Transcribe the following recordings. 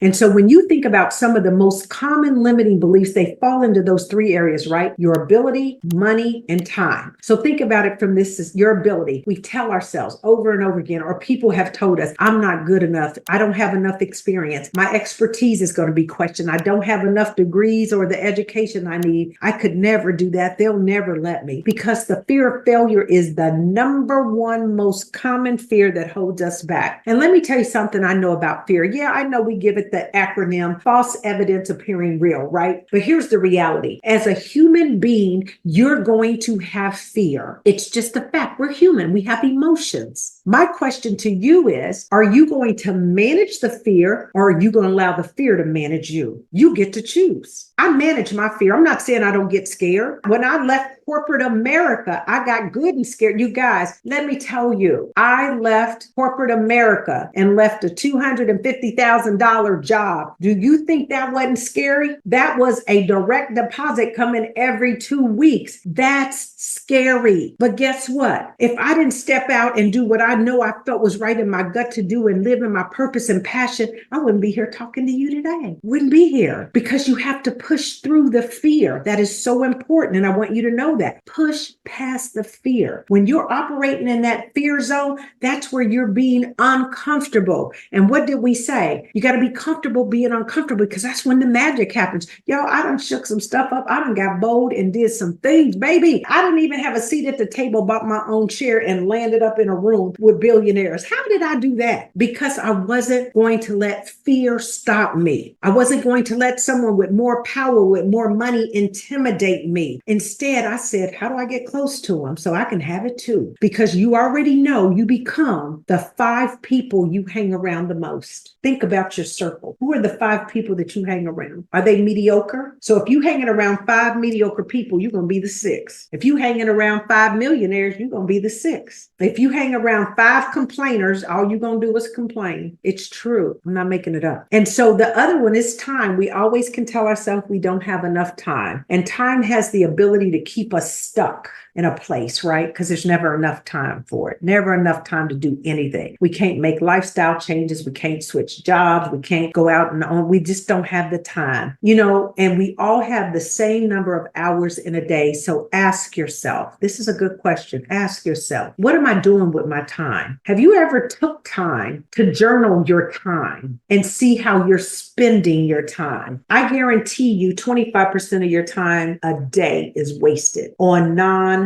And so when you think about some of the most common limiting beliefs, they fall into those three areas, right? Your ability, money, and time. So think about it from this is your ability. We tell ourselves over and over again, or people have told us, I'm not good enough. I don't have enough experience. My expertise is going to be questioned. I don't have enough degrees or the education I need. I could never do that. They'll never let me, because the fear of failure is the number one most common fear that holds us back. And let me tell you something I know about fear. Yeah, I know we give it the acronym false evidence appearing real, right? But here's the reality. As a human being, you're going to have fear. It's just a fact. We're human. We have emotions. My question to you is, are you going to manage the fear, or are you going to allow the fear to manage you? You get to choose. I manage my fear. I'm not saying I don't get scared. When I left corporate America, I got good and scared. You guys, let me tell you, I left corporate America and left a $250,000 job. Do you think that wasn't scary? That was a direct deposit coming every 2 weeks. That's scary. But guess what? If I didn't step out and do what I know I felt was right in my gut to do and live in my purpose and passion, I wouldn't be here talking to you today. Wouldn't be here, because you have to push through the fear. That is so important. And I want you to know that. Push past the fear. When you're operating in that fear zone, that's where you're being uncomfortable. And what did we say? You got to be comfortable being uncomfortable, because that's when the magic happens. Yo, I done shook some stuff up. I done got bold and did some things, baby. I didn't even have a seat at the table, bought my own chair and landed up in a room with billionaires. How did I do that? Because I wasn't going to let fear stop me. I wasn't going to let someone with more power, with more money, intimidate me. Instead, I said, how do I get close to them so I can have it too? Because you already know you become the 5 people you hang around the most. Think about your circle. Who are the 5 people that you hang around? Are they mediocre? So if you hanging around 5 mediocre people, you're going to be the 6th. If you hanging around 5 millionaires, you're going to be the 6th. If you hang around 5 complainers, all you're going to do is complain. It's true. I'm not making it up. And so the other one is time. We always can tell ourselves we don't have enough time. And time has the ability to keep us stuck in a place, right? Because there's never enough time for it. Never enough time to do anything. We can't make lifestyle changes. We can't switch jobs. We can't go out and on. We just don't have the time, and we all have the same number of hours in a day. So ask yourself, this is a good question. Ask yourself, what am I doing with my time? Have you ever took time to journal your time and see how you're spending your time? I guarantee you 25% of your time a day is wasted on non-WEAs,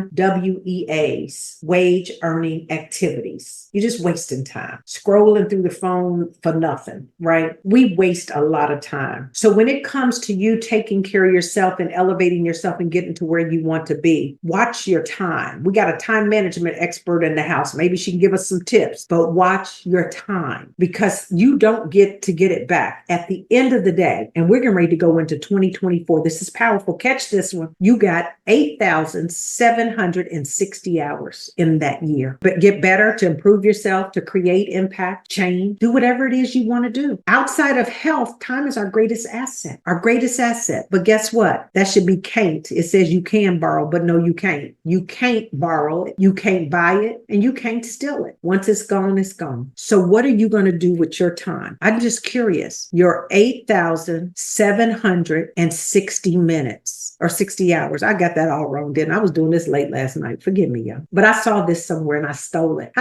wage earning activities. You're just wasting time, scrolling through the phone for nothing, right? We waste a lot of time. So when it comes to you taking care of yourself and elevating yourself and getting to where you want to be, watch your time. We got a time management expert in the house. Maybe she can give us some tips, but watch your time, because you don't get to get it back at the end of the day. And we're getting ready to go into 2024. This is powerful. Catch this one. You got 8,760 hours in that year. But get better to improve yourself, to create impact, change, do whatever it is you want to do. Outside of health, time is our greatest asset, our greatest asset. But guess what? That should be can't. It says you can borrow, but no, you can't. You can't borrow it. You can't buy it, and you can't steal it. Once it's gone, it's gone. So what are you going to do with your time? I'm just curious. Your 8,760 minutes or 60 hours. I got that all wrong, didn't I? I was doing this late last night. Forgive me, y'all. But I saw this somewhere and I stole it.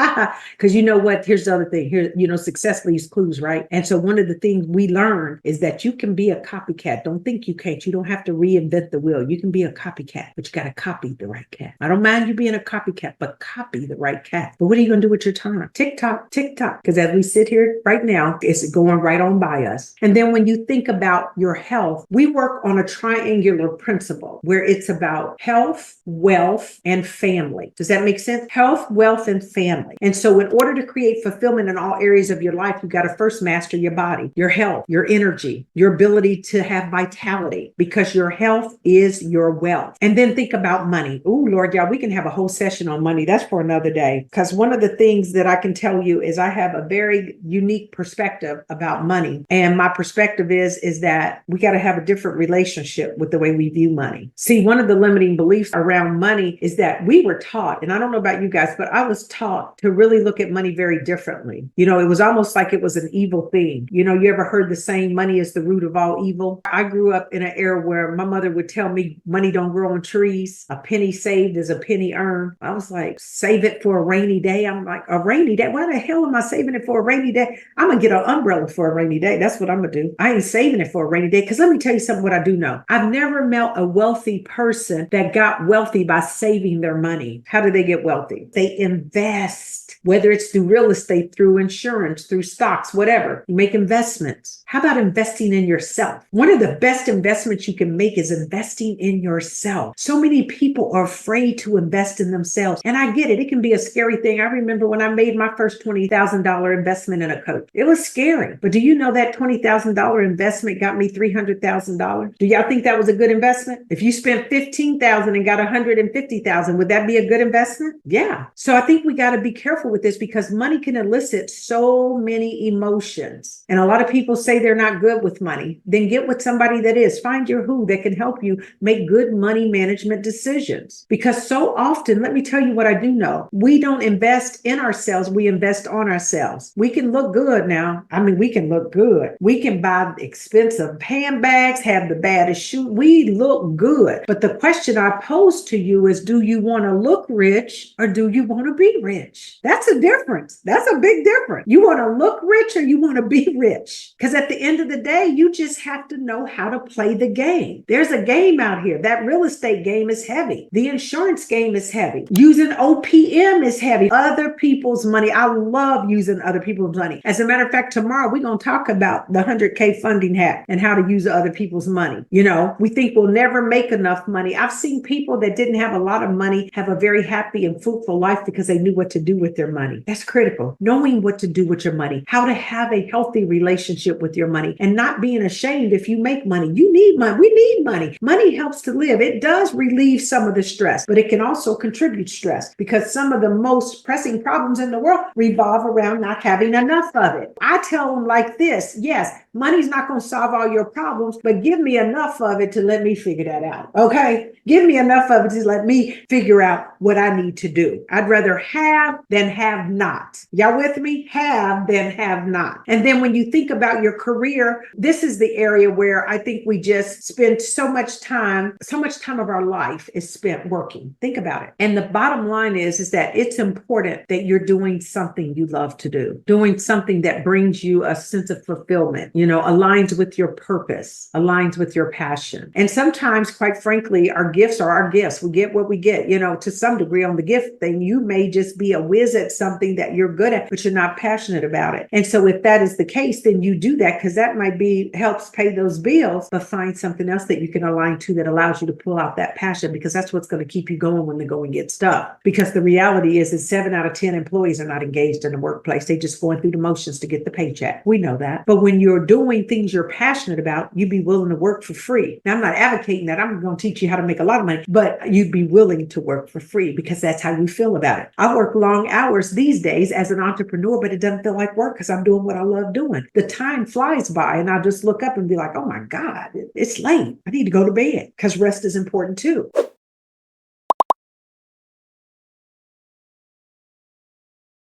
Because you know what? Here's the other thing. Here, success leaves clues, right? And so one of the things we learned is that you can be a copycat. Don't think you can't. You don't have to reinvent the wheel. You can be a copycat, but you got to copy the right cat. I don't mind you being a copycat, but copy the right cat. But what are you going to do with your time? Tick-tock, tick-tock. Because as we sit here right now, it's going right on by us. And then when you think about your health, we work on a triangular principle where it's about health, wealth, and family. Does that make sense? Health, wealth, and family. And so in order to create fulfillment in all areas of your life, you got to first master your body, your health, your energy, your ability to have vitality, because your health is your wealth. And then think about money. Oh, Lord, y'all, we can have a whole session on money. That's for another day. Because one of the things that I can tell you is I have a very unique perspective about money. And my perspective is that we got to have a different relationship with the way we view money. See, one of the limiting beliefs around money money is that we were taught, and I don't know about you guys, but I was taught to really look at money very differently. You know, it was almost like it was an evil thing. You know, you ever heard the saying, money is the root of all evil? I grew up in an era where my mother would tell me money don't grow on trees. A penny saved is a penny earned. I was like, save it for a rainy day. I'm like, a rainy day? Why the hell am I saving it for a rainy day? I'm going to get an umbrella for a rainy day. That's what I'm going to do. I ain't saving it for a rainy day, because let me tell you something what I do know. I've never met a wealthy person that got wealthy by saving their money. How do they get wealthy? They invest, whether it's through real estate, through insurance, through stocks, whatever. You make investments. How about investing in yourself? One of the best investments you can make is investing in yourself. So many people are afraid to invest in themselves. And I get it. It can be a scary thing. I remember when I made my first $20,000 investment in a coach. It was scary. But do you know that $20,000 investment got me $300,000? Do y'all think that was a good investment? If you spent $15,000 and got $150,000, would that be a good investment? Yeah. So I think we got to be careful with this, because money can elicit so many emotions. And a lot of people say they're not good with money. Then get with somebody that is. Find your who that can help you make good money management decisions. Because so often, let me tell you what I do know. We don't invest in ourselves. We invest on ourselves. We can look good now. I mean, we can look good. We can buy expensive handbags, have the baddest shoe. We look good. But the question I pose to you is, do you want to look rich or do you want to be rich? That's a difference. That's a big difference. You want to look rich or you want to be rich? Because at the end of the day, you just have to know how to play the game. There's a game out here. That real estate game is heavy. The insurance game is heavy. Using OPM is heavy. Other people's money. I love using other people's money. As a matter of fact, tomorrow we're going to talk about the 100K funding hack and how to use other people's money. You know, we think we'll never make enough money. I've seen people that didn't have a lot of money have a very happy and fruitful life because they knew what to do with their money. That's critical. Knowing what to do with your money, how to have a healthy relationship with your money, and not being ashamed if you make money. You need money. We need money. Money helps to live. It does relieve some of the stress, but it can also contribute stress, because some of the most pressing problems in the world revolve around not having enough of it. I tell them like this: yes, money's not going to solve all your problems, but give me enough of it to let me figure that out. Okay? Give me enough of it to let me figure out what I need to do. I'd rather have than have not. Y'all with me? Have than have not. And then when you think about your career, this is the area where I think we just spend so much time of our life is spent working. Think about it. And the bottom line is that it's important that you're doing something you love to do, doing something that brings you a sense of fulfillment, you know, aligns with your purpose, aligns with your passion. And sometimes, quite frankly, our gifts are our gifts. We get what we get, you know, to some degree on the gift thing. You may just be a whiz at something that you're good at, but you're not passionate about it. And so if that is the case, then you do that because that might be helps pay those bills, but find something else that you can align to that allows you to pull out that passion, because that's what's going to keep you going when the going gets tough. Because the reality is that 7 out of 10 employees are not engaged in the workplace. They just going through the motions to get the paycheck. We know that. But when you're doing things you're passionate about, you'd be willing to work for free. Now, I'm not advocating that. I'm going to teach you how to make a lot of money, but you'd be willing to work for free because that's how you feel about it. I work long hours these days as an entrepreneur, but it doesn't feel like work because I'm doing what I love doing. The time flies by and I'll just look up and be like, oh my God, it's late. I need to go to bed, because rest is important too.